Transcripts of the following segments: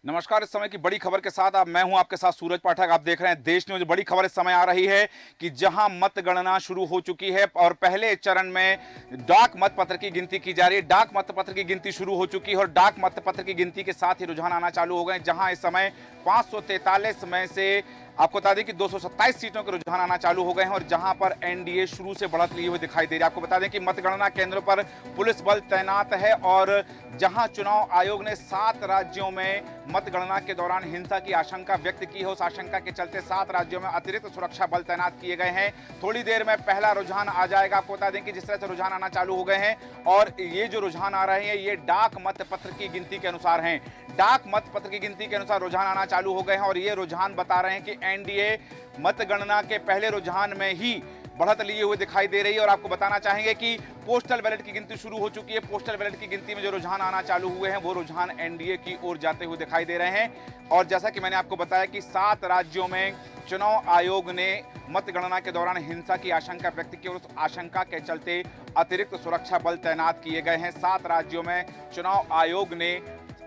नमस्कार। इस समय की बड़ी खबर के साथ मैं हूं आपके साथ सूरज पाठक। आप देख रहे हैं देश न्यूज। बड़ी खबर इस समय आ रही है कि जहां मतगणना शुरू हो चुकी है और पहले चरण में डाक मतपत्र की गिनती की जा रही है। डाक मतपत्र की गिनती शुरू हो चुकी है और डाक मतपत्र की गिनती के साथ ही रुझान आना चालू हो गए, जहां इस समय 543 में से आपको बता दें कि 227 सीटों के रुझान आना चालू हो गए हैं और जहां पर एनडीए शुरू से बढ़त लिए हुए दिखाई दे रही है। आपको बता दें कि मतगणना केंद्रों पर पुलिस बल तैनात है और जहां चुनाव आयोग ने 7 राज्यों में मतगणना के दौरान हिंसा की आशंका व्यक्त की है, उस आशंका के चलते 7 राज्यों में अतिरिक्त सुरक्षा बल तैनात किए गए हैं। थोड़ी देर में पहला रुझान आ जाएगा। आपको बता दें कि जिस तरह से रुझान आना चालू हो गए हैं और ये जो रुझान आ रहे हैं ये डाक मतपत्र की गिनती के अनुसार हैं। डाक मतपत्र की गिनती के अनुसार रुझान आना चालू हो गए हैं और ये रुझान बता रहे हैं कि एनडीए मतगणना के पहले रुझान में ही बढ़त लिए हुए दिखाई दे रही है। और आपको बताना चाहेंगे कि पोस्टल बैलेट की गिनती शुरू हो चुकी है। पोस्टल बैलेट की गिनती में जो रुझान आना चालू हुए हैं वो रुझान एनडीए की ओर जाते हुए दिखाई दे रहे हैं। और जैसा कि मैंने आपको बताया कि 7 राज्यों में चुनाव आयोग ने मतगणना के दौरान हिंसा की आशंका व्यक्त की और उस आशंका के चलते अतिरिक्त सुरक्षा बल तैनात किए गए हैं। 7 राज्यों में चुनाव आयोग ने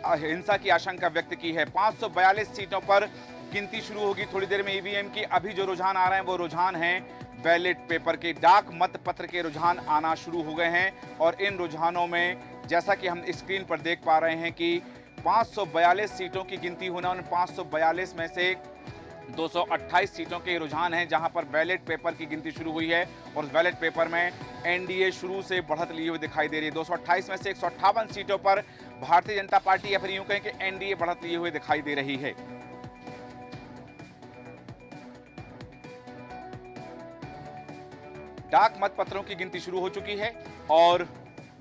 हिंसा की आशंका व्यक्त की है। 542 सीटों पर गिनती शुरू होगी थोड़ी देर में ईवीएम की। अभी जो रुझान आ रहे हैं वो रुझान हैं बैलेट पेपर के। डाक मतपत्र के रुझान आना शुरू हो गए हैं और इन रुझानों में जैसा कि हम स्क्रीन पर देख पा रहे हैं कि 542 सीटों की गिनती होना, उन 542 में से 228 सीटों के रुझान हैं जहां पर बैलेट पेपर की गिनती शुरू हुई है और उस बैलेट पेपर में एनडीए शुरू से बढ़त लिए हुए दिखाई दे रही है। 228 में से 158 सीटों पर भारतीय जनता पार्टी या फिर यूं कहें कि एनडीए बढ़त लिए हुए दिखाई दे रही है। डाक मतपत्रों की गिनती शुरू हो चुकी है और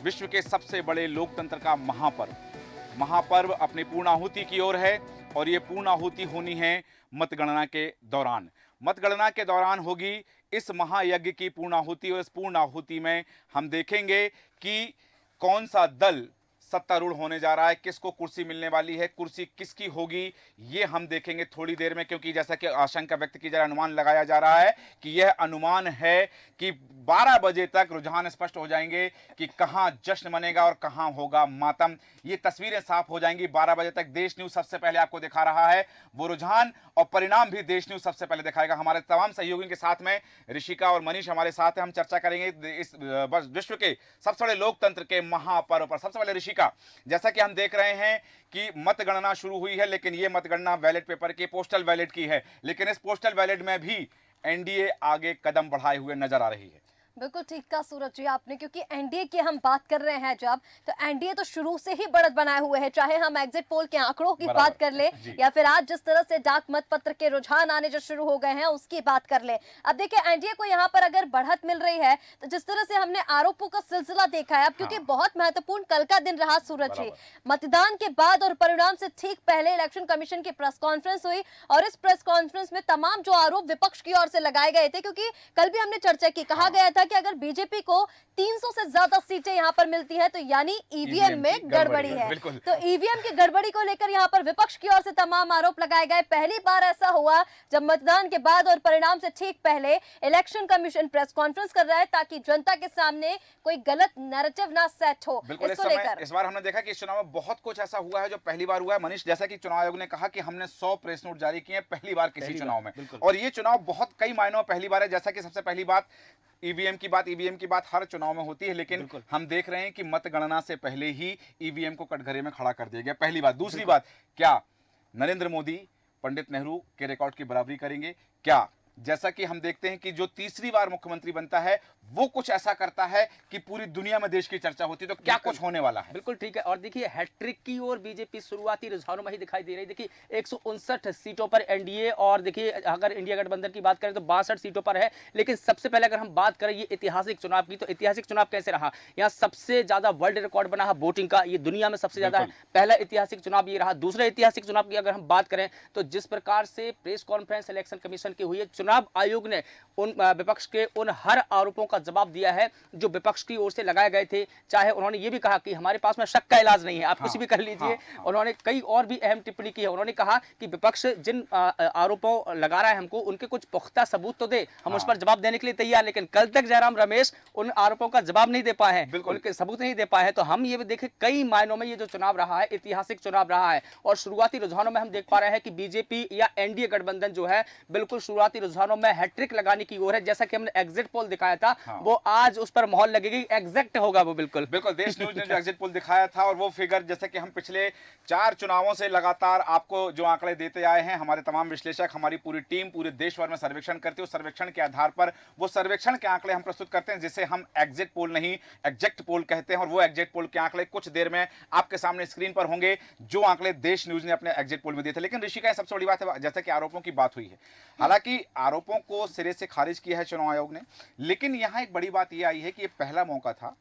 विश्व के सबसे बड़े लोकतंत्र का महापर्व अपनी पूर्णाहुति की ओर है और ये पूर्णाहुति होनी है मतगणना के दौरान। मतगणना के दौरान होगी इस महायज्ञ की पूर्णाहुति और इस पूर्णाहुति में हम देखेंगे कि कौन सा दल सत्तारूढ़ होने जा रहा है, किसको कुर्सी मिलने वाली है, कुर्सी किसकी होगी, ये हम देखेंगे थोड़ी देर में। क्योंकि जैसा कि आशंका व्यक्त की जा रहा है, अनुमान लगाया जा रहा है कि यह अनुमान है कि 12 बजे तक रुझान स्पष्ट हो जाएंगे कि कहां जश्न मनेगा और कहां होगा मातम। ये तस्वीरें साफ हो जाएंगी 12 बजे तक। देश न्यूज सबसे पहले आपको दिखा रहा है वो रुझान और परिणाम भी देश न्यूज सबसे पहले दिखाएगा। हमारे तमाम सहयोगियों के साथ में ऋषिका और मनीष हमारे साथ हैं। हम चर्चा करेंगे इस विश्व के सबसे बड़े लोकतंत्र के महापर्व पर। सबसे पहले ऋषिका, जैसा कि हम देख रहे हैं कि मतगणना शुरू हुई है, लेकिन यह मतगणना बैलेट पेपर के पोस्टल बैलेट की है, लेकिन इस पोस्टल बैलेट में भी एनडीए आगे कदम बढ़ाए हुए नजर आ रही है। बिल्कुल ठीक कहा सूरज जी आपने, क्योंकि एनडीए की हम बात कर रहे हैं जब, तो एनडीए तो शुरू से ही बढ़त बनाए हुए है। चाहे हम एग्जिट पोल के आंकड़ों की बात कर ले या फिर आज जिस तरह से डाक मतपत्र के रुझान आने जो शुरू हो गए हैं उसकी बात कर ले। अब देखिए एनडीए को यहाँ पर अगर बढ़त मिल रही है तो जिस तरह से हमने आरोपों का सिलसिला देखा है अब, क्योंकि बहुत महत्वपूर्ण कल का दिन रहा सूरज जी। मतदान के बाद और परिणाम से ठीक पहले इलेक्शन कमीशन की प्रेस कॉन्फ्रेंस हुई और इस प्रेस कॉन्फ्रेंस में तमाम जो आरोप विपक्ष की ओर से लगाए गए थे, क्योंकि कल भी हमने चर्चा की, कहा गया था कि अगर बीजेपी को 300 से ज्यादा सीटें यहां पर मिलती हैं तो यानी ईवीएम में गड़बड़ी है। तो ईवीएम की गड़बड़ी को लेकर यहां पर विपक्ष की ओर से तमाम आरोप लगाए गए। पहली बार ऐसा हुआ जब मतदान के बाद और परिणाम से ठीक पहले इलेक्शन कमीशन प्रेस कॉन्फ्रेंस कर रहा है ताकि जनता के सामने कोई गलत नैरेटिव ना सेट हो। इसको लेकर इस बार हमने देखा कि इस चुनाव में बहुत कुछ ऐसा हुआ है जो पहली बार हुआ है। मनीष, जैसा कि चुनाव आयोग ने कहा कि हमने 100 प्रेस नोट जारी किए पहली बार किसी चुनाव में, और ये चुनाव बहुत कई मायनों में पहली बार है। जैसा कि सबसे पहली बात ईवीएम की बात हर चुनाव में होती है, लेकिन हम देख रहे हैं कि मतगणना से पहले ही ईवीएम को कटघरे में खड़ा कर दिया गया, पहली बात। दूसरी बात, क्या नरेंद्र मोदी पंडित नेहरू के रिकॉर्ड की बराबरी करेंगे? क्या जैसा कि हम देखते हैं कि जो तीसरी बार मुख्यमंत्री बनता है वो कुछ ऐसा करता है कि पूरी दुनिया में देश की चर्चा होती है, तो क्या कुछ होने वाला है? बिल्कुल ठीक है। और देखिए हैट्रिक की ओर बीजेपी शुरुआती रुझानों में ही दिखाई दे रही। देखिए 159 सीटों पर एनडीए, और देखिए अगर इंडिया गठबंधन की बात करें तो 62 सीटों पर है। लेकिन सबसे पहले अगर हम बात करें ये ऐतिहासिक चुनाव की, तो ऐतिहासिक चुनाव कैसे रहा? यहाँ सबसे ज्यादा वर्ल्ड रिकॉर्ड बना है वोटिंग का, ये दुनिया में सबसे ज्यादा है। पहला ऐतिहासिक चुनाव ये रहा। दूसरा ऐतिहासिक चुनाव की अगर हम बात करें तो जिस प्रकार से प्रेस कॉन्फ्रेंस इलेक्शन कमीशन की हुई है, चुनाव आयोग ने उन विपक्ष के उन हर आरोपों का जवाब दिया है जो विपक्ष की ओर से लगाए गए थे। चाहे उन्होंने ये भी कहा कि हमारे पास में शक का इलाज नहीं है, आप कुछ भी कर लीजिए। उन्होंने कई और भी अहम टिप्पणी की है। उन्होंने कहा कि विपक्ष जिन आरोपों लगा रहा है हमको, उनके कुछ पुख्ता सबूत तो दे, हम उस पर जवाब देने के लिए तैयार। लेकिन कल तक जयराम रमेश उन आरोपों का जवाब नहीं दे पाए हैं, उनके सबूत नहीं दे पाए हैं। तो हम ये भी देखें, कई मायनों में ये जो चुनाव रहा है ऐतिहासिक चुनाव रहा है। और शुरुआती रुझानों में हम देख पा रहे हैं कि बीजेपी या एनडीए गठबंधन जो है बिल्कुल शुरुआती रुझानों में हैट्रिक लगाने की ओर है। जैसा कि हमने एग्जिट पोल दिखाया था, वो आज उस पर मोहर लगेगी, एग्जैक्ट होगा वो। बिल्कुल देश न्यूज ने जो एग्जिट पोल दिखाया था और वो फिगर, जैसे कि हम पिछले 4 चुनावों से लगातार आपको जो आंकड़े देते आए हैं, हमारे तमाम विश्लेषक, हमारी पूरी टीम पूरे देश भर में सर्वेक्षण करती है। उस सर्वेक्षण के आधार पर वो सर्वेक्षण के आंकड़े हम प्रस्तुत करते हैं, जिसे हम एग्जिट पोल नहीं एग्जैक्ट पोल कहते हैं। और वो एग्जिट पोल के आंकड़े कुछ देर में आपके सामने स्क्रीन पर होंगे, जो आंकड़े देश न्यूज ने अपने एग्जिट पोल में दिए थे। लेकिन ऋषिका, सबसे बड़ी बात है, जैसा कि आरोपों की बात हुई है, हालांकि आरोपों को सिरे से खारिज किया है चुनाव आयोग ने, लेकिन यहां एक बड़ी बात यह आई है कि यह पहला मौका था।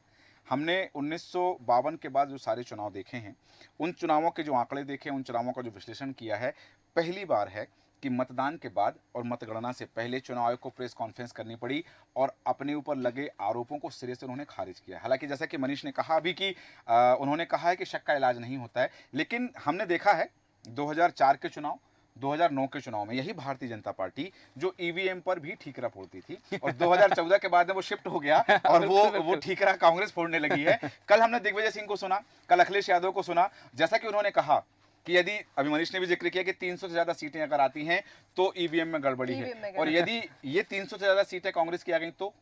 हमने 1952 के बाद जो सारे चुनाव देखे हैं, उन चुनावों के जो आंकड़े देखे, उन चुनावों का जो विश्लेषण किया है, पहली बार है कि मतदान के बाद और मतगणना से पहले चुनाव आयोग को प्रेस कॉन्फ्रेंस करनी पड़ी और अपने ऊपर लगे आरोपों को सिरे से उन्होंने खारिज किया। हालांकि जैसा कि मनीष ने कहा अभी कि उन्होंने कहा है कि शक का इलाज नहीं होता है, लेकिन हमने देखा है 2004 के चुनाव, 2009 के चुनाव में यही भारतीय जनता पार्टी जो ईवीएम पर भी ठीकरा फोड़ती थी, और 2014 के बाद में वो शिफ्ट हो गया और वो ठीकरा कांग्रेस फोड़ने लगी है। कल हमने दिग्विजय सिंह को सुना, कल अखिलेश यादव को सुना, जैसा कि उन्होंने कहा कि यदि, अभी मनीष ने भी जिक्र किया कि 300 से ज्यादा सीटें अगर आती हैं तो ईवीएम में गड़बड़ी है, और यदि ये 300 से ज्यादा सीटें कांग्रेस की आ गई तो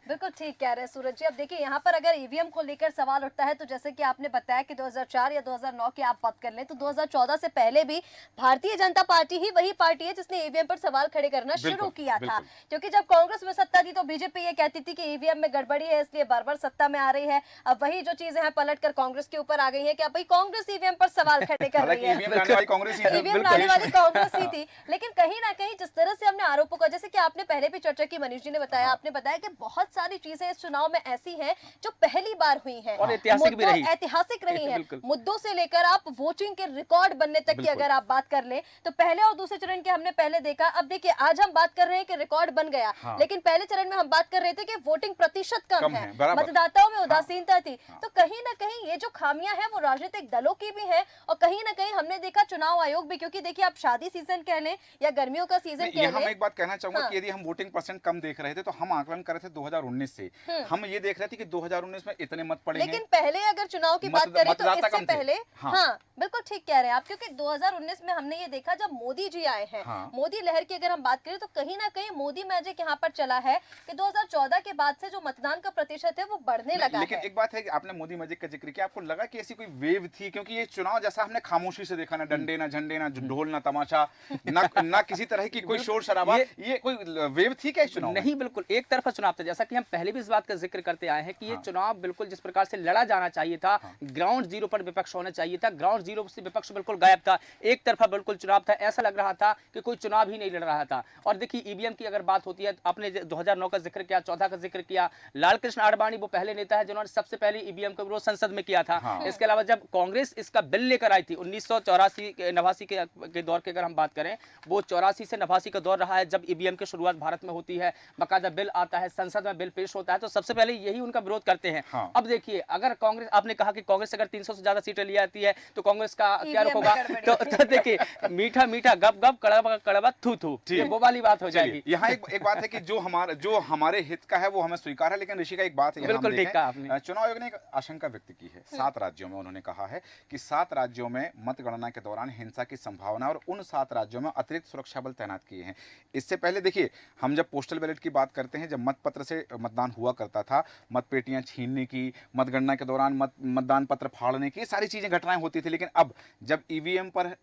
बिल्कुल ठीक कह रहे हैं सूरज जी। अब देखिए, यहाँ पर अगर ईवीएम को लेकर सवाल उठता है तो जैसे कि आपने बताया कि 2004 या 2009 की आप बात कर लें, तो 2014 से पहले भी भारतीय जनता पार्टी ही वही पार्टी है जिसने ईवीएम पर सवाल खड़े करना शुरू किया था। क्योंकि जब कांग्रेस में सत्ता थी तो बीजेपी ये कहती थी कि ईवीएम में गड़बड़ी है, इसलिए बार बार सत्ता में आ रही है। अब वही जो चीजें हैं पलट कर कांग्रेस के ऊपर आ गई है कि अब भाई कांग्रेस ईवीएम पर सवाल खड़े कर रही है। ईवीएम लाने वाली कांग्रेस ही थी। लेकिन कहीं ना कहीं जिस तरह से हमने आरोपों का, जैसे कि आपने पहले भी चर्चा की, मनीष जी ने बताया, आपने बताया कि बहुत सारी चीजें इस चुनाव में ऐसी हैं जो पहली बार हुई हैं और ऐतिहासिक रही है। मुद्दों से लेकर आप वोटिंग के रिकॉर्ड बनने तक की अगर आप बात कर ले, तो पहले और दूसरे चरण के हमने पहले देखा। अब देखिए, आज हम बात कर रहे हैं कि रिकॉर्ड बन गया, लेकिन पहले चरण में हम बात कर रहे थे कि वोटिंग प्रतिशत कम है, मतदाताओं में उदासीनता थी। तो कहीं ना कहीं ये जो खामियां हैं वो राजनीतिक दलों की भी है, और कहीं ना कहीं हमने देखा चुनाव आयोग भी, क्योंकि देखिए आप शादी सीजन कह लें या गर्मियों का सीजन कह लें। मैं एक बात कहना चाहूंगा कि यदि हम वोटिंग परसेंट कम देख रहे थे तो हम आकलन कर रहे थे 2019 से। हम ये देख रहे थे कि 2019 में इतने मत पड़े, लेकिन पहले अगर चुनाव की बात करें तो इससे पहले, हाँ बिल्कुल ठीक कह रहे हैं आप, क्योंकि 2019 में हमने ये देखा जब मोदी जी आए हैं, मोदी लहर की अगर हम बात करें तो कहीं ना कहीं मोदी मैजिक यहाँ पर चला है कि 2014 के बाद से जो मतदान का प्रतिशत है वो बढ़ने लगा। लेकिन एक बात है कि आपने मोदी मैजिक का जिक्र किया, आपको लगा कि ऐसी कोई वेव थी? क्योंकि ये चुनाव जैसा हमने खामोशी से देखा, ना डंडे ना झंडे ना ढोल ना तमाशा, ना किसी तरह की कोई शोर शराबा, ये कोई वेव थी क्या इस चुनाव? नहीं, बिल्कुल एक तरफा चुनाव था। जैसा कि हम पहले भी इस बात का जिक्र करते आए हैं कि ये चुनाव बिल्कुल जिस प्रकार से लड़ा जाना चाहिए था, ग्राउंड जीरो पर विपक्ष होना चाहिए था, ग्राउंड जीरो से विपक्ष बिल्कुल गायब था। एक तरफा बिल्कुल चुनाव था, ऐसा लग रहा था कि कोई चुनाव ही नहीं लड़ रहा था। और देखिए, ईवीएम की अगर बात होती है, आपने 2009 का जिक्र किया, 14 का जिक्र किया, लालकृष्ण आडवाणी वो पहले नेता है जिन्होंने सबसे पहले ईवीएम का विरोध संसद में किया था। इसके अलावा जब कांग्रेस इसका बिल लेकर आई थी 1984-89 के दौर की अगर हम बात करें, वो 84 से 89 का दौर रहा है जब ईवीएम की शुरुआत भारत में होती है, बाकायदा बिल आता है, संसद में बिल पेश होता है, तो सबसे पहले यही उनका विरोध करते हैं। अब देखिए, अगर कांग्रेस, आपने कहा कि कांग्रेस अगर 300 से ज्यादा सीटें ले आती है तो कांग्रेस का क्या रुक होगा? तो देखिए, मीठा मीठा गप गप, कड़वा कड़वा थू थू, वो वाली बात हो जाएगी। यहाँ एक बात है कि जो हमारे हित का है वो हमें स्वीकार है, लेकिन ऋषि का एक बात है, बिल्कुल ठीक कहा आपने। चुनाव आयोग ने एक आशंका व्यक्त की है 7 राज्यों में। उन्होंने कहा है कि 7 राज्यों में मतगणना के दौरान हिंसा की संभावना, और उन 7 राज्यों में अतिरिक्त सुरक्षा बल तैनात किए हैं। इससे पहले देखिए, हम जब पोस्टल बैलेट की बात करते हैं, जब मतपत्र से मतदान हुआ करता था, मतपेटियां छीनने की, मतगणना के दौरान मतदान पत्र फाड़ने की, सारी चीजें घटनाएं होती थी। लेकिन अब जब ईवीएम पर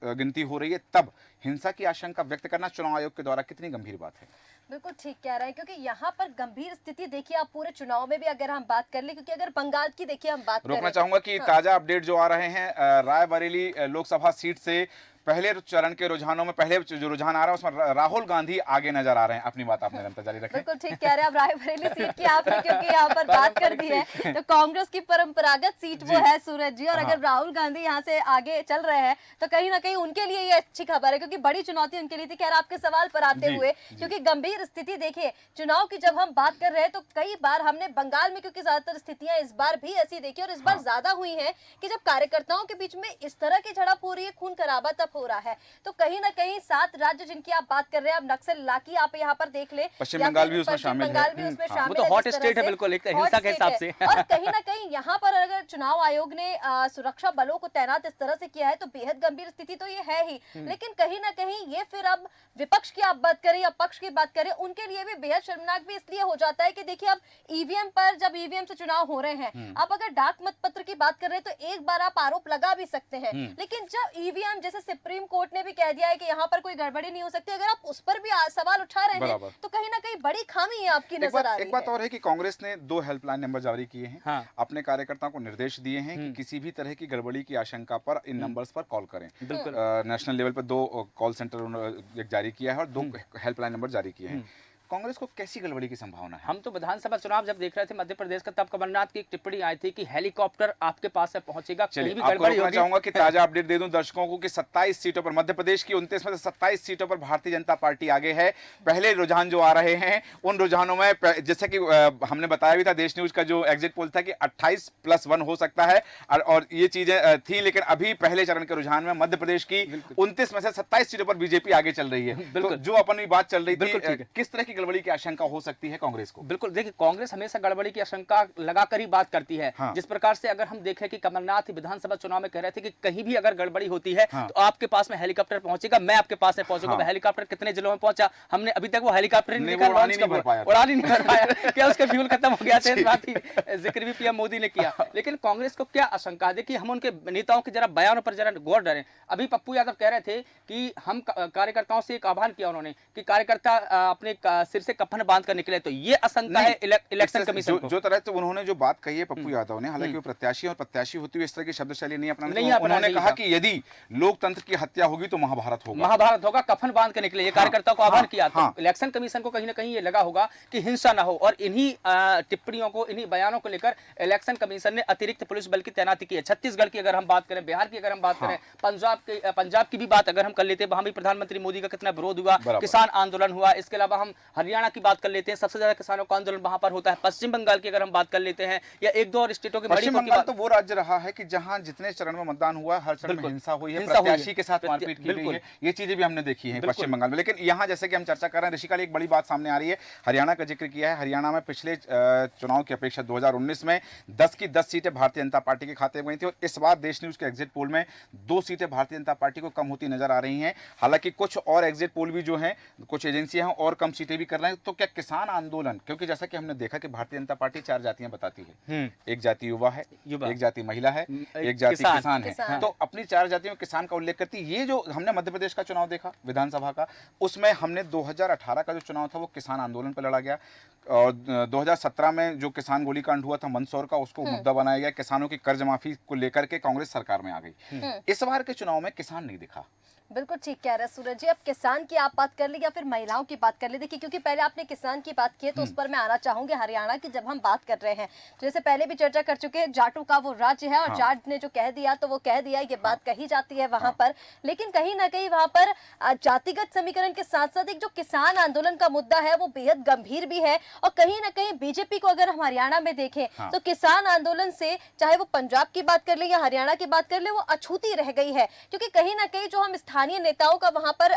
गिनती हो रही है, तब हिंसा की आशंका व्यक्त करना चुनाव आयोग के द्वारा कितनी गंभीर बात है? बिल्कुल ठीक कह रहे हैं, क्योंकि यहाँ पर गंभीर स्थिति देखिए आप पूरे चुनाव में भी अगर हम बात कर ले, क्योंकि अगर बंगाल की देखिए हम बात रोकना चाहूंगा कि ताजा अपडेट जो आ रहे हैं, रायबरेली लोकसभा सीट से पहले चरण के रुझानों में पहले जो रुझान आ रहा है उसमें राहुल गांधी आगे नजर आ रहे हैं। अपनी बात आपने निरंतर जारी रखें। बिल्कुल ठीक कह रहे हैं आप, रायबरेली सीट की आपने क्योंकि यहाँ पर बात कर दी है, तो कांग्रेस की परंपरागत सीट वो है सूरज जी, और अगर राहुल गांधी यहाँ से आगे चल रहे हैं तो कहीं ना कहीं उनके लिए ये अच्छी खबर है, क्योंकि बड़ी चुनौती उनके लिए थी। खैर आपके सवाल पर आते हुए, क्योंकि गंभीर स्थिति देखिए चुनाव की जब हम बात कर रहे हैं तो कई बार हमने बंगाल में, क्योंकि ज्यादातर स्थितियां इस बार भी ऐसी देखी और इस बार ज्यादा हुई है कि जब कार्यकर्ताओं के बीच में इस तरह की झड़प हो रही है, खून खराबा तब हो रहा है, तो कहीं ना कहीं 7 राज्य जिनकी आप बात कर रहे हैं, अब नक्सल इलाकी आप यहाँ पर देख ले, पश्चिम बंगाल भी उसमें शामिल है। बंगाल भी उसमें शामिल वो तो हॉट स्टेट है बिल्कुल, एक हिंसा के हिसाब से। और कहीं ना कहीं यहाँ पर अगर चुनाव आयोग ने सुरक्षा बलों को तैनात इस तरह से किया है तो बेहद गंभीर स्थिति तो ये है ही, लेकिन कहीं ना कहीं ये फिर अब विपक्ष की आप बात करें या पक्ष की बात करें, उनके लिए भी बेहद शर्मनाक भी इसलिए हो जाता है कि देखिए अब ईवीएम पर, जब ईवीएम से चुनाव हो रहे हैं, आप अगर डाक मतपत्र की बात कर रहे हैं तो एक बार आप आरोप लगा भी सकते हैं, लेकिन जब ईवीएम, जैसे सुप्रीम कोर्ट ने भी कह दिया है कि यहाँ पर कोई गड़बड़ी नहीं हो सकती, अगर आप उस पर भी सवाल उठा रहे हैं तो कहीं ना कहीं बड़ी खामी है आपकी नजर आ रही है। एक बात और है कि कांग्रेस ने 2 हेल्पलाइन नंबर जारी किए हैं। हाँ। अपने कार्यकर्ताओं को निर्देश दिए हैं कि किसी भी तरह की गड़बड़ी की आशंका पर इन नंबर्स पर कॉल करें। बिल्कुल। नेशनल लेवल पर 2 कॉल सेंटर जारी किया है और 2 हेल्पलाइन नंबर जारी किए हैं। कांग्रेस को कैसी गड़बड़ी की संभावना है? हम तो विधानसभा चुनाव जब देख रहे थे मध्य प्रदेश का, तब कमलनाथ की एक टिप्पणी आई थी कि हेलीकॉप्टर आपके पास से पहुंचेगा, कहीं भी गड़बड़ी होगी। चाहूंगा कि ताजा अपडेट दे दूं दर्शकों को कि 27 सीटों पर, मध्य प्रदेश की 29 में से 27 सीटों पर भारतीय जनता पार्टी आगे है। पहले रुझान जो आ रहे हैं उन रुझानों में जैसे कि हमने बताया भी था, देश न्यूज का जो एग्जिट पोल था कि 28+1 हो सकता है और ये चीजें थी, लेकिन अभी पहले चरण के रुझान में मध्य प्रदेश की 29 में से 27 सीटों पर बीजेपी आगे चल रही है। तो जो अपनी बात चल रही थी, किस तरह की गड़बड़ी की आशंका हो सकती है कांग्रेस को? बिल्कुल, देखिए कांग्रेस हमेशा गड़बड़ी की आशंका लगाकर ही बात करती है। हाँ। जिस प्रकार से अगर हम देखें कि कमलनाथ विधानसभा चुनाव में कह रहे थे कि कहीं भी अगर गड़बड़ी होती है हाँ। तो आपके पास में हेलीकॉप्टर पहुंचेगा, मैं आपके पास में पहुंचूंगा। हाँ। हेलीकॉप्टर कितने जिलों में पहुंचा, हमने अभी तक वो हेलीकॉप्टर उड़ान ही नहीं भर पाया। क्या उसका फ्यूल खत्म हो गया था, इस बात की जिक्र भी पीएम मोदी ने किया। लेकिन कांग्रेस को क्या आशंका है, देखिए हम उनके नेताओं के जरा बयानों पर जरा गौर करें। अभी पप्पू यादव कह रहे थे कि हम कार्यकर्ताओं से एक आह्वान किया उन्होंने कि कार्यकर्ता अपने सिर से कफन बांध कर निकले, तो ये आशंका है इलेक्शन कमीशन को। जो तरह से उन्होंने जो बात कही है पप्पू यादव ने, हालांकि वो प्रत्याशी और प्रत्याशी होती हुई इस तरह की शब्द शैली नहीं अपनाने, उन्होंने कहा कि यदि लोकतंत्र की हत्या होगी तो महाभारत होगा, महाभारत होगा, कफन बांध के निकले, ये कार्यकर्ताओं को आह्वान किया। तो इलेक्शन कमीशन को कहीं ना कहीं ये लगा होगा कि हिंसा ना हो, और इन्हीं टिप्पणियों को, इन्हीं बयानों को लेकर इलेक्शन कमीशन ने अतिरिक्त पुलिस बल की तैनाती की है। छत्तीसगढ़ की अगर हम बात करें, बिहार की अगर हम बात करें, पंजाब की भी बात अगर हम कर लेते हैं, वहां भी प्रधानमंत्री मोदी का कितना विरोध हुआ, किसान आंदोलन हुआ। इसके अलावा हम हरियाणा की बात कर लेते हैं, सबसे ज्यादा किसानों का आंदोलन वहां पर होता है। पश्चिम बंगाल की अगर हम बात कर लेते हैं, या 1-2 और स्टेटों की, पश्चिम बंगाल तो वो राज्य रहा है कि जहां जितने चरण में मतदान हुआ हर चरण में हिंसा हुई है, प्रत्याशी के साथ मारपीट की गई है, ये चीजें भी हमने देखी है पश्चिम बंगाल में। लेकिन यहाँ जैसे कि हम चर्चा कर रहे हैं, ऋषिकाल एक बड़ी बात सामने आ रही है, हरियाणा का जिक्र किया है। हरियाणा में पिछले चुनाव की अपेक्षा 2019 में 10 की 10 सीटें भारतीय जनता पार्टी के खाते में गई थी, और इस बार देश न्यूज के एग्जिट पोल में 2 सीटें भारतीय जनता पार्टी को कम होती नजर आ रही हैं। हालांकि कुछ और एग्जिट पोल भी जो हैं, कुछ एजेंसियां हैं और कम सीटें भी कर रहे हैं। तो क्या किसान आंदोलन, क्योंकि जैसा कि हमने देखा कि भारतीय जनता पार्टी 4 जातियां बताती है, एक जाति युवा है, एक जाति महिला है, एक जाति किसान है, तो अपनी 4 जातियों किसान का उल्लेख करती है। ये जो हमने मध्य प्रदेश का चुनाव देखा विधानसभा का, उसमें हमने 2018 का जो चुनाव था वो किसान आंदोलन पर लड़ा गया, और 2017 में जो किसान गोलीकांड हुआ था मंदसौर का, उसको मुद्दा बनाया गया। किसानों की कर्ज माफी को लेकर के कांग्रेस सरकार में आ गई। इस बार के चुनाव में किसान नहीं दिखा। बिल्कुल ठीक कह रहे हैं सूरज जी। अब किसान की आप बात कर ली या फिर महिलाओं की बात कर ली, देखिए क्योंकि पहले आपने किसान की बात की है तो उस पर मैं आना चाहूंगी। हरियाणा की जब हम बात कर रहे हैं, तो जैसे पहले भी चर्चा कर चुके हैं, जाटों का वो राज्य है और जाट ने जो कह दिया तो वो कह दिया, ये बात कही जाती है वहां पर। लेकिन कहीं ना कहीं वहां पर जातिगत समीकरण के साथ साथ एक जो किसान आंदोलन का मुद्दा है वो बेहद गंभीर भी है, और कहीं ना कहीं बीजेपी को अगर हम हरियाणा में देखें तो किसान आंदोलन से, चाहे वो पंजाब की बात कर ले या हरियाणा की बात कर ले, वो अछूती रह गई है। क्योंकि कहीं ना कहीं जो हम स्थानीय नेताओं का वहां पर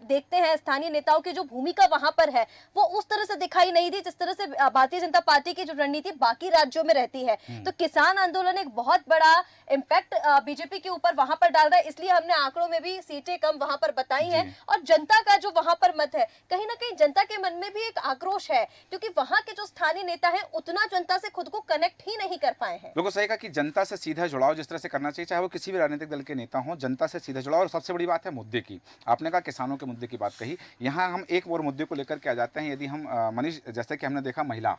देखते हैं, स्थानीय नेताओं की जो भूमिका वहां पर है वो उस तरह से दिखाई नहीं दी जिस तरह से भारतीय जनता पार्टी की जो रणनीति बाकी राज्यों में रहती है। तो किसान आंदोलन एक बहुत बड़ा इंपैक्ट बीजेपी के ऊपर वहां पर डाल रहा है, इसलिए हमने आंकड़ों में भी सीटें कम वहां पर बताई हैं। और जनता का जो वहां पर मत है, कहीं ना कहीं जनता के मन में भी एक आक्रोश है, क्योंकि वहां के जो स्थानीय नेता है उतना जनता से खुद को कनेक्ट ही नहीं कर पाए हैं। बिल्कुल सही कहा कि जनता से सीधा जुड़ाव जिस तरह से करना चाहिए, चाहे वो किसी भी राजनीतिक दल के नेता हों, जनता से सीधा जुड़ाव। और सबसे बड़ी बात है मुद्दे की, आपने कहा किसानों के मुद्दे की बात कही, यहाँ हम एक और मुद्दे को लेकर के आ जाते हैं। यदि हम मनीष, जैसे कि हमने देखा महिला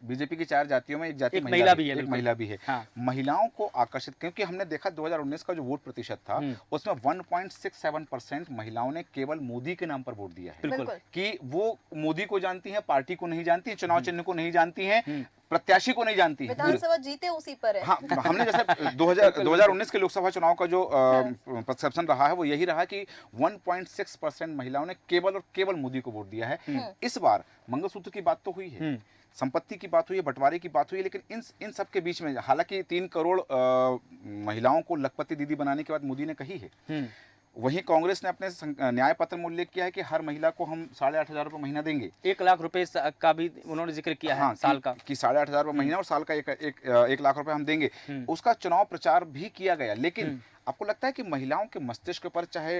बीजेपी की 4 जातियों में एक जाति एक महिला भी है, एक बिल्कुल। महिला भी है। हाँ। महिलाओं को आकर्षित, क्योंकि हमने देखा 2019 का जो वोट प्रतिशत था उसमें 1.67% महिलाओं ने केवल मोदी के नाम पर वोट दिया है, बिल्कुल। कि वो मोदी को जानती हैं, पार्टी को नहीं जानती हैं, चुनाव चिन्ह को नहीं जानती हैं, प्रत्याशी को नहीं जानती हैं। विधानसभा जीते उसी पर है। हाँ, हमने जैसे 2019 के लोकसभा चुनाव का जो परसेप्शन रहा है वो यही रहा कि 1.6% महिलाओं ने केवल और केवल मोदी को वोट दिया है। इस बार मंगलसूत्र की बात तो हुई है, संपत्ति की बात हुई है, बंटवारे की बात हुई है, लेकिन इन सब के बीच में हालांकि 3 करोड़ महिलाओं को लखपति दीदी बनाने के बाद मोदी ने कही है, वहीं कांग्रेस ने अपने न्याय पत्र में उल्लेख किया है कि हर महिला को हम 8,500 रुपये महीना देंगे। 1 लाख रुपए का भी उन्होंने जिक्र किया है, साल का कि 8,500 रुपये महीना और साल का 1 लाख रुपए हम देंगे। उसका चुनाव प्रचार भी किया गया, लेकिन आपको लगता है कि महिलाओं के मस्तिष्क पर चाहे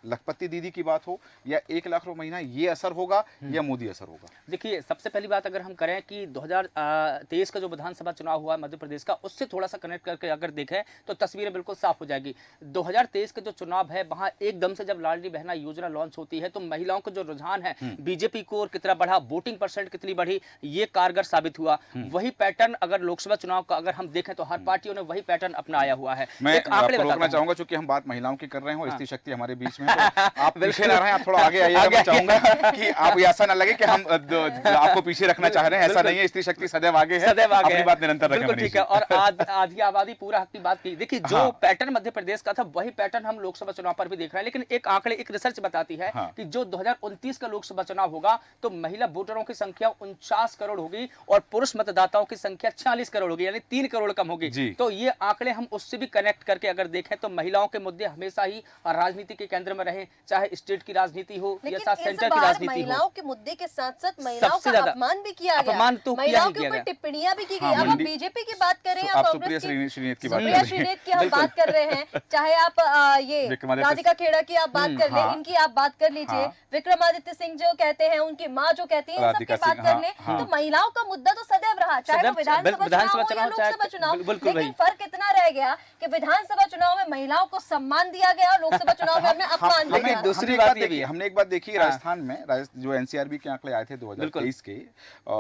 लखपति दीदी की बात हो या 1 लाख रुपए महीना, ये असर होगा या मोदी असर होगा? देखिए, सबसे पहली बात अगर हम करें कि 2023 का जो विधानसभा चुनाव हुआ मध्य प्रदेश का, उससे थोड़ा सा कनेक्ट करके अगर देखें तो तस्वीरें बिल्कुल साफ हो जाएगी। 2023 का जो चुनाव है वहां एकदम से जब लाडली बहना योजना लॉन्च होती है तो महिलाओं का जो रुझान है बीजेपी को और कितना बढ़ा, वोटिंग परसेंट कितनी बढ़ी, ये कारगर साबित हुआ। वही पैटर्न अगर लोकसभा चुनाव का अगर हम देखें तो हर पार्टियों ने वही पैटर्न अपनाया हुआ है। मैं एक आंकड़े आपको रोकना चाहूंगा, चूंकि हम बात महिलाओं की कर रहे हैं और स्त्री शक्ति हमारे बीच में है, तो आप पीछे ना रहें, आप थोड़ा आगे आइएगा। मैं चाहूंगा कि आप ये ऐसा ना लगे कि हम आपको पीछे रखना चाह रहे हैं, ऐसा नहीं है। स्त्री शक्ति सदैव आगे है, सदैव आगे अपनी है। बात निरंतर रखें। बिल्कुल ठीक है। और आधी आबादी पूरा हक की बात की। देखिए, जो पैटर्न मध्य प्रदेश का था वही पैटर्न हम लोकसभा चुनाव पर भी देख रहे हैं, लेकिन एक आंकड़े, एक रिसर्च बताती है कि जो 2029 का लोकसभा चुनाव होगा तो महिला वोटरों की संख्या 49 करोड़ होगी और पुरुष मतदाताओं की संख्या 46 करोड़ होगी, यानी 3 करोड़ कम होगी। तो ये आंकड़े हम उससे भी कनेक्ट करके अगर देखें तो महिलाओं के मुद्दे हमेशा ही राजनीति के केंद्र में रहे, चाहे स्टेट की राजनीति हो या सेंटर की राजनीति हो। महिलाओं के मुद्दे के साथ साथ महिलाओं सबसे का ज्यादा अपमान भी किया गया, अपमान तो महिलाओं के ऊपर टिप्पणियां भी की गई। अब आप बीजेपी की बात करें या कांग्रेस की, श्रीनेत की बात सुप्रिया श्रीनेत की हम बात कर रहे हैं, चाहे आप ये राधिका खेड़ा की आप बात कर ले, इनकी आप बात कर लीजिए, विक्रमादित्य सिंह जो कहते हैं, उनकी माँ जो कहती है, इन सब की बात कर ले, तो महिलाओं का मुद्दा तो सदैव रहा, चाहे वो विधानसभा चुनाव हो या लोकसभा चुनाव। लेकिन फर्क इतना रह गया कि विधानसभा चुनाव में महिलाओं को सम्मान दिया गया और लोकसभा चुनाव में हमने अपमान दिया। दूसरी बात ये भी है, हमने एक बात देखी राजस्थान में, जो एनसीआरबी के आंकड़े आए थे 2023 के,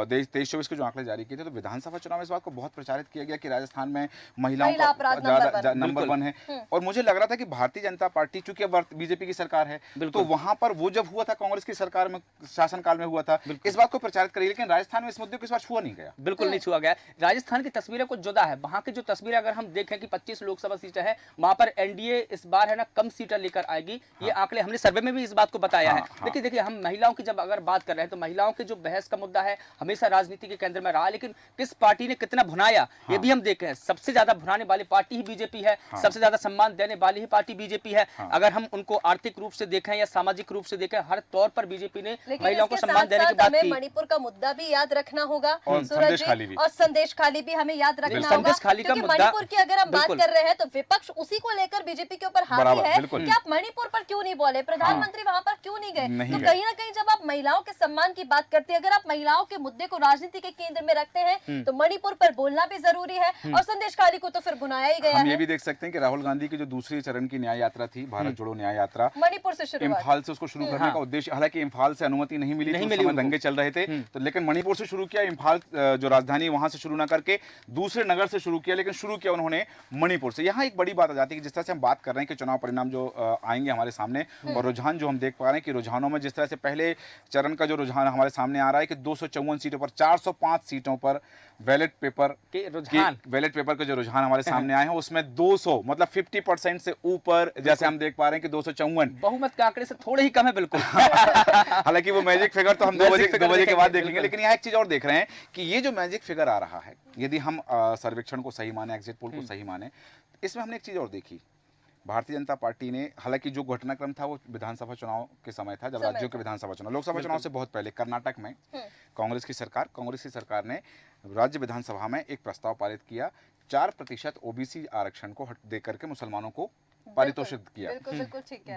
23-24 के जो आंकड़े जारी किए थे, तो विधानसभा चुनाव में इस बात को बहुत प्रचारित किया गया कि राजस्थान में महिलाओं का नंबर 1 है। और मुझे लग रहा था कि भारतीय जनता पार्टी, चूंकि अब बीजेपी की सरकार है, तो वहां पर वो जब हुआ था कांग्रेस की सरकार में, शासनकाल में हुआ था, इस बात को प्रचारित करी, लेकिन राजस्थान में इस मुद्दे को इस बार छुआ नहीं गया। बिल्कुल नहीं छुआ गया। राजस्थान की तस्वीरें कुछ जुदा है। वहां की जो तस्वीरें अगर हम देखें कि 25 लोकसभा सीटें हैं, वहां पर एनडीए इस बार है ना कम सीटें लेकर आएगी। ये आंकड़े हमने सर्वे में भी इस बात को बताया है। लेकिन देखिए, हम महिलाओं की जब अगर बात कर रहे हैं तो महिलाओं के जो बहस का मुद्दा है हमेशा राजनीति के केंद्र में रहा, लेकिन किस पार्टी ने कितना भुनाया ये भी हम देख रहे हैं। सबसे ज्यादा भुनाने वाली पार्टी ही बीजेपी है, सबसे ज्यादा सम्मान देने वाली ही पार्टी बीजेपी है। अगर हम उनको आर्थिक रूप से देखें या सामाजिक रूप से देखें, हर तौर पर बीजेपी ने महिलाओं को सम्मान देने की बात की। मणिपुर का मुद्दा भी याद रखना होगा और संदेश खाली भी हमें याद रखना होगा, क्योंकि मणिपुर की अगर हम बात कर रहे हैं तो विपक्ष उसी को लेकर बीजेपी के ऊपर हावी है कि आप मणिपुर पर क्यों नहीं बोले, प्रधानमंत्री वहां पर क्यों नहीं गए। तो कहीं ना कहीं जब आप महिलाओं के सम्मान की बात करते हैं, अगर आप महिलाओं के मुद्दे को राजनीति के केंद्र में रखते हैं तो मणिपुर पर बोलना भी जरूरी है, और संदेश खाली को तो फिर बुनाया ही गया है। हम ये भी देख सकते हैं कि राहुल गांधी की जो दूसरे चरण की न्याय यात्रा थी, भारत जोड़ो न्याय यात्रा, मणिपुर से शुरू, इम्फाल से उसको शुरू करने का उद्देश्य, हालांकि इम्फाल से अनुमति नहीं मिली थी, दंगे चल रहे थे, तो लेकिन मणिपुर से शुरू किया। इम्फाल जो राजधानी वहां से शुरू ना करके दूसरे नगर से शुरू किया, लेकिन शुरू किया उन्होंने मणिपुर से। यहाँ एक बड़ी बात आ जाती है कि जिस तरह से हम बात कर रहे हैं कि चुनाव परिणाम जो आएंगे हमारे सामने, और रुझान जो हम देख पा रहे हैं कि रुझानों में जिस तरह से पहले चरण का जो रुझान हमारे सामने आ रहा है कि 254 सीटों पर, 405 सीटों पर बैलेट पेपर के जो रुझान हमारे सामने आए हैं, उसमें 200 मतलब 50% से ऊपर, जैसे हम देख पा रहे हैं कि 254 बहुमत के आंकड़े से थोड़े ही कम है। बिल्कुल हालांकि वो मैजिक फिगर तो हम 2 बजे के बाद देखेंगे, लेकिन यहाँ एक चीज और देख रहे हैं कि ये जो मैजिक फिगर आ रहा है, यदि हम सर्वेक्षण को सही माने, एग्जिट पोल को सही माने, इसमें हमने एक चीज और देखी। भारतीय जनता पार्टी ने, हालांकि जो घटनाक्रम था वो विधानसभा चुनाव के समय था, जब राज्यों के विधानसभा चुनाव, लोकसभा चुनाव से बहुत पहले कर्नाटक में कांग्रेस की सरकार ने राज्य विधानसभा में एक प्रस्ताव पारित किया, 4% ओबीसी आरक्षण को दे करके मुसलमानों को पारितोषित किया।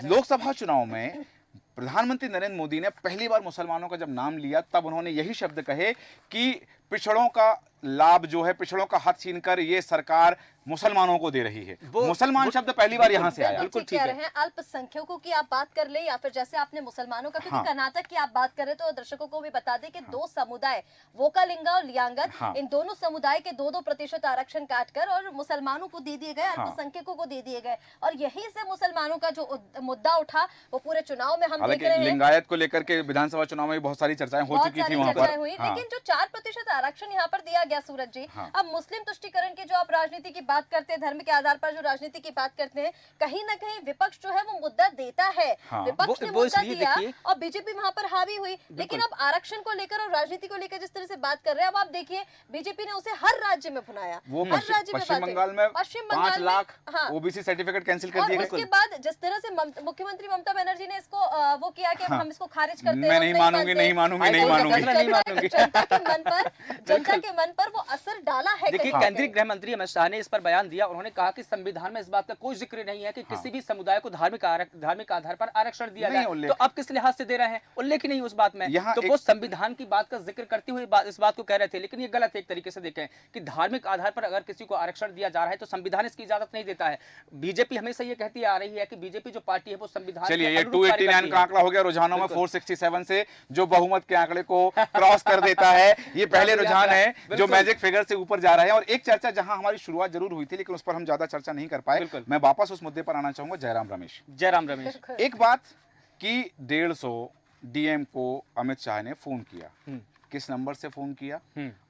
लोकसभा चुनाव में प्रधानमंत्री नरेंद्र मोदी ने पहली बार मुसलमानों का जब नाम लिया, तब उन्होंने यही शब्द कहे कि पिछड़ों का लाभ जो है, पिछड़ों का हक छीनकर ये सरकार मुसलमानों को दे रही है। मुसलमान शब्द पहली बार यहाँ से आया। बिल्कुल ठीक कह रहे हैं। अल्पसंख्यकों की आप बात कर ले या फिर जैसे आपने मुसलमानों का, क्योंकि हाँ। कर्नाटक की आप बात कर रहे तो दर्शकों को भी बता दें कि दो समुदाय वोकालिंगा और लियांगत, हाँ। इन दोनों समुदाय के 2-2% आरक्षण काटकर और मुसलमानों को दे दिए गए, हाँ। अल्पसंख्यकों को दे दिए गए, और यहीं से मुसलमानों का जो मुद्दा उठा वो पूरे चुनाव में हम देख हालांकि रहे हैं। लिंगायत को लेकर के विधानसभा चुनाव में भी बहुत सारी चर्चाएं हो चुकी थी वहां पर। हुई, हाँ। लेकिन जो 4% आरक्षण यहाँ पर दिया गया सूरज जी, हाँ। अब मुस्लिम तुष्टीकरण की जो आप राजनीति की बात करते हैं, धर्म के आधार पर जो राजनीति की बात करते हैं, कहीं ना कहीं विपक्ष जो है वो मुद्दा देता है। हाँ। विपक्ष ने वो मुद्दा इसलिए दिया देखिए- और बीजेपी वहां पर हावी हुई। लेकिन अब आरक्षण को लेकर और राजनीति को लेकर जिस तरह से बात कर रहे हैं, अब आप देखिए बीजेपी ने उसे हर राज्य में भुनाया, वो हर राज्य में पश्चिम बातें। बंगाल में पश्चिम 5 बंगाल में, लाख हाँ। ओबीसी सर्टिफिकेट कैंसिल कर और दिए उसके गए। बाद जिस तरह से मुख्यमंत्री ममता बनर्जी ने इसको वो किया कि हाँ। हम इसको खारिज करते मैं हैं, नहीं हम मानूंगी, मानते। नहीं मानूंगी, नहीं हाईकोर्ट का मानूंगी। फैसला नहीं मानूंगी। जनता के मन पर वो असर डाला है। देखिए, कहीं ना केंद्रीय कहीं। गृह मंत्री अमित शाह ने इस पर बयान दिया। उन्होंने कहा कि संविधान में इस बात का कोई जिक्र नहीं है कि किसी भी समुदाय को धार्मिक आधार पर आरक्षण दिया नहीं जाए। उल्लेख। तो अब किस लिहाज से दे रहे हैं? उल्लेख ही नहीं उस बात में। यहाँ तो एक- वो संविधान की बात का जिक्र करते हुए इस बात को कह रहे थे, लेकिन ये गलत है। एक तरीके से देखें कि धार्मिक आधार पर अगर किसी को आरक्षण दिया जा रहा है तो संविधान इसकी इजाजत नहीं देता है। बीजेपी हमेशा ये कहती आ रही है कि बीजेपी जो पार्टी है वो संविधान चलिए, के ये अनुरूप कार्य 289 करती का है। आंकड़ा हो गया रुझानों में, बिल्कुल। 467 से जो बहुमत के आंकड़े को क्रॉस कर देता है, ये पहले रुझान है जो बिल्कुल। मैजिक फिगर से ऊपर जा रहा है। और एक चर्चा जहां हमारी शुरुआत जरूर हुई थी, लेकिन उस पर हम ज्यादा चर्चा नहीं कर पाए। बिल्कुल। मैं वापस उस मुद्दे पर आना चाहूंगा, जयराम रमेश। जयराम रमेश। एक बात कि 150 डीएम को अमित शाह ने फोन किया, किस नंबर से फोन किया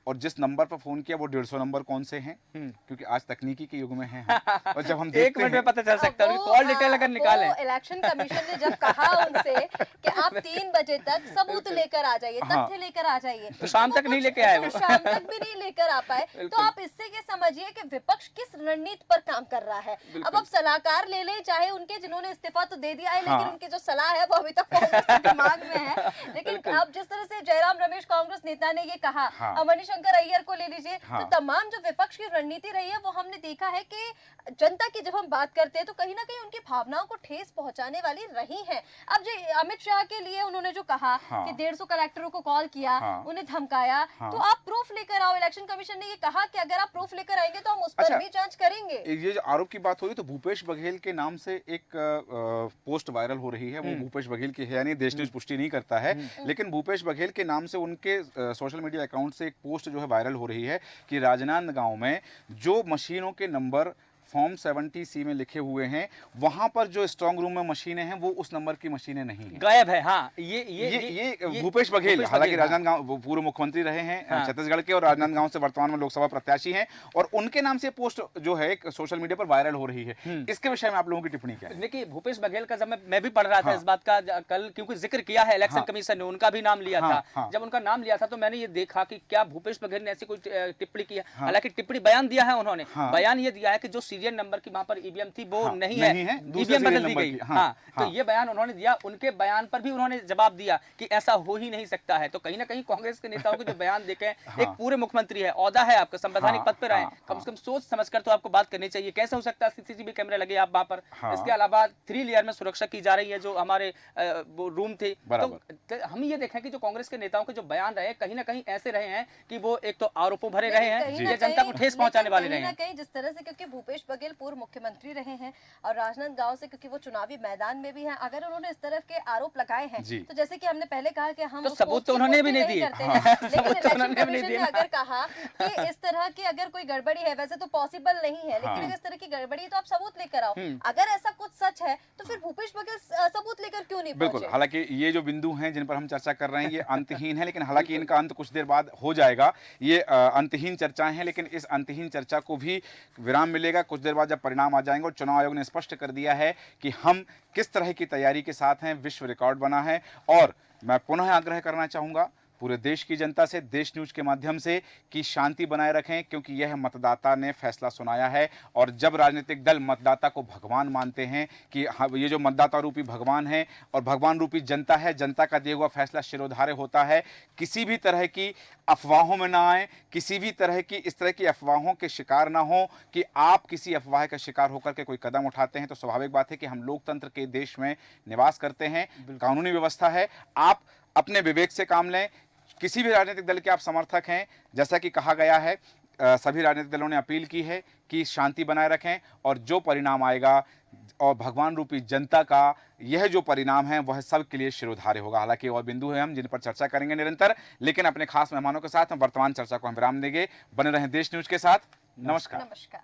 और जिस नंबर पर फोन किया वो 150 नंबर कौन से हैं, क्योंकि आज तकनीकी के युग में हैं हम। और जब हम एक देखते मिनट हैं में पता चल सकता है उनकी कॉल डिटेल अगर निकालें। इलेक्शन कमीशन ने जब कहा उनसे कि आप 3 बजे तक सबूत लेकर आ जाइए, हाँ। तथ्य लेकर आ जाइए, तो शाम वो तक नहीं कुछ- लेके आए वो। तो शाम तक भी नहीं लेकर आ पाए। तो आप इससे ये समझिए कि विपक्ष किस रणनीति पर काम कर रहा है। अब सलाहकार ले लें, चाहे उनके जिन्होंने इस्तीफा तो दे दिया है, लेकिन हाँ। उनकी जो सलाह है वो अभी तक कांग्रेस के दिमाग में है। लेकिन अब जिस तरह से जयराम रमेश कांग्रेस नेता ने ये कहा, हाँ। मणिशंकर अय्यर को ले लीजिए, हाँ। तो तमाम जो विपक्ष की रणनीति रही है वो हमने देखा है कि जनता की जब हम बात करते हैं तो कहीं ना कहीं उनकी भावनाओं को ठेस पहुंचाने वाली रही है। अब जो अमित शाह के लिए उन्होंने जो कहा हाँ। कि 150 कलेक्टरों को कॉल किया, हाँ। उन्हें धमकाया, हाँ। तो आप प्रूफ लेकर आओ। इलेक्शन कमीशन ने ये कहा कि अगर आप प्रूफ लेकर आएंगे तो हम उस पर अच्छा। भी जांच करेंगे। ये जो आरोप की बात हो रही, तो भूपेश बघेल के नाम से एक पोस्ट वायरल हो रही है। वो भूपेश बघेल की है, यानी देश न्यूज पुष्टि नहीं करता है, लेकिन भूपेश बघेल के नाम से उनके सोशल मीडिया अकाउंट से एक पोस्ट जो है वायरल हो रही है कि राजनांदगांव में जो मशीनों के नंबर फॉर्म 70C में लिखे हुए हैं, वहां पर जो स्ट्रांग रूम में मशीनें हैं वो उस नंबर की मशीनें नहीं हैं। गायब है। हाँ, ये भूपेश बघेल, हालांकि राजनांदगांव वो पूर्व मुख्यमंत्री रहे हैं हाँ। छत्तीसगढ़ के, और राजनांदगांव से वर्तमान में लोकसभा प्रत्याशी हैं, और उनके नाम से पोस्ट जो है एक सोशल मीडिया पर वायरल हो रही है। इसके विषय में आप लोगों की टिप्पणी क्या है? देखिए, भूपेश बघेल का जब मैं भी पढ़ रहा था हाँ। इस बात का कल, क्योंकि जिक्र किया है इलेक्शन हाँ। कमीशन ने, उनका भी नाम लिया हाँ, था। हाँ। जब उनका नाम लिया था तो मैंने ये देखा कि क्या भूपेश बघेल ने ऐसी कोई टिप्पणी की है। हाँ। हालांकि टिप्पणी बयान दिया है उन्होंने। हाँ। बयान ये दिया है कि जो सीरियल नंबर की वहां पर ईवीएम थी वो हाँ, नहीं नहीं है, है, दूसरे ईवीएम serial बदल दी नंबर गई। की। हाँ, हाँ, तो हाँ। ये बयान उन्होंने दिया। उनके बयान पर भी उन्होंने जवाब दिया कि ऐसा हो ही नहीं सकता है। तो कहीं ना कहीं कांग्रेस के नेताओं के जो बयान देखे, एक पूरे मुख्यमंत्री है, औहदा है आपका, संवैधानिक हाँ, पद पर आए, हाँ, कम से कम सोच समझकर तो आपको बात करनी चाहिए। कैसे हो सकता है सीसीटीवी कैमरे लगे आप वहां पर? हाँ। इसके अलावा 3 लेयर में सुरक्षा की जा रही है जो हमारे वो रूम थे। बराबर। तो हम ये देखें कि जो कांग्रेस के नेताओं के जो बयान रहे कहीं ना कहीं ऐसे रहे हैं कि वो एक तो आरोपों भरे रहे हैं, कहीं ना ये जनता को कहीं- ठेस पहुंचाने वाले कहीं रहे ना हैं। कहीं जिस तरह से, क्योंकि भूपेश बघेल पूर्व मुख्यमंत्री रहे हैं और राजनांदगांव से, क्योंकि वो चुनावी मैदान में भी हैं, अगर उन्होंने इस तरह के आरोप लगाए हैं जी। तो जैसे कि हमने पहले कहा कि हम तो उस सबूत पोस्ट तो की उन्होंने भी पुष्टि नहीं दिए। करते हाँ, हैं। लेकिन सबूत तो इलेक्शन उन्होंने भी नहीं कमीशन दिए ने ना। अगर कहा कि इस तरह की अगर कोई गड़बड़ी है, वैसे तो पॉसिबल नहीं है, लेकिन हाँ। अगर इस तरह की गड़बड़ी है तो आप सबूत लेकर आओ। अगर ऐसा कुछ सच है तो फिर भूपेश बघेल सबूत लेकर क्यों नहीं बिल्कुल, पहुंचे? हालांकि ये जो बिंदु हैं जिन पर हम चर्चा कर रहे हैं ये अंतहीन है, लेकिन हालांकि इनका अंत कुछ देर बाद हो जाएगा। ये अंतहीन चर्चाएं हैं, लेकिन इस अंतहीन चर्चा को भी विराम मिलेगा कुछ देर बाद जब परिणाम आ जाएंगे। और चुनाव आयोग ने स्पष्ट कर दिया है कि हम किस तरह की तैयारी के साथ हैं, विश्व रिकॉर्ड बना है। और मैं पुनः आग्रह करना चाहूंगा पूरे देश की जनता से, देश न्यूज के माध्यम से, कि शांति बनाए रखें, क्योंकि यह मतदाता ने फैसला सुनाया है। और जब राजनीतिक दल मतदाता को भगवान मानते हैं कि ये जो मतदाता रूपी भगवान है और भगवान रूपी जनता है, जनता का दिया हुआ फैसला शिरोधार्य होता है। किसी भी तरह की अफवाहों में ना आए, किसी भी तरह की इस तरह की अफवाहों के शिकार ना हो कि आप किसी अफवाह का शिकार होकर के कोई कदम उठाते हैं। तो स्वाभाविक बात है कि हम लोकतंत्र के देश में निवास करते हैं, कानूनी व्यवस्था है, आप अपने विवेक से काम लें। किसी भी राजनीतिक दल के आप समर्थक हैं, जैसा कि कहा गया है, सभी राजनीतिक दलों ने अपील की है कि शांति बनाए रखें और जो परिणाम आएगा और भगवान रूपी जनता का यह जो परिणाम है वह सबके लिए शिरोधार्य होगा। हालांकि और बिंदु है हम जिन पर चर्चा करेंगे निरंतर, लेकिन अपने खास मेहमानों के साथ हम वर्तमान चर्चा को हम विराम देंगे। बने रहें देश न्यूज के साथ। नमस्कार। नमस्कार।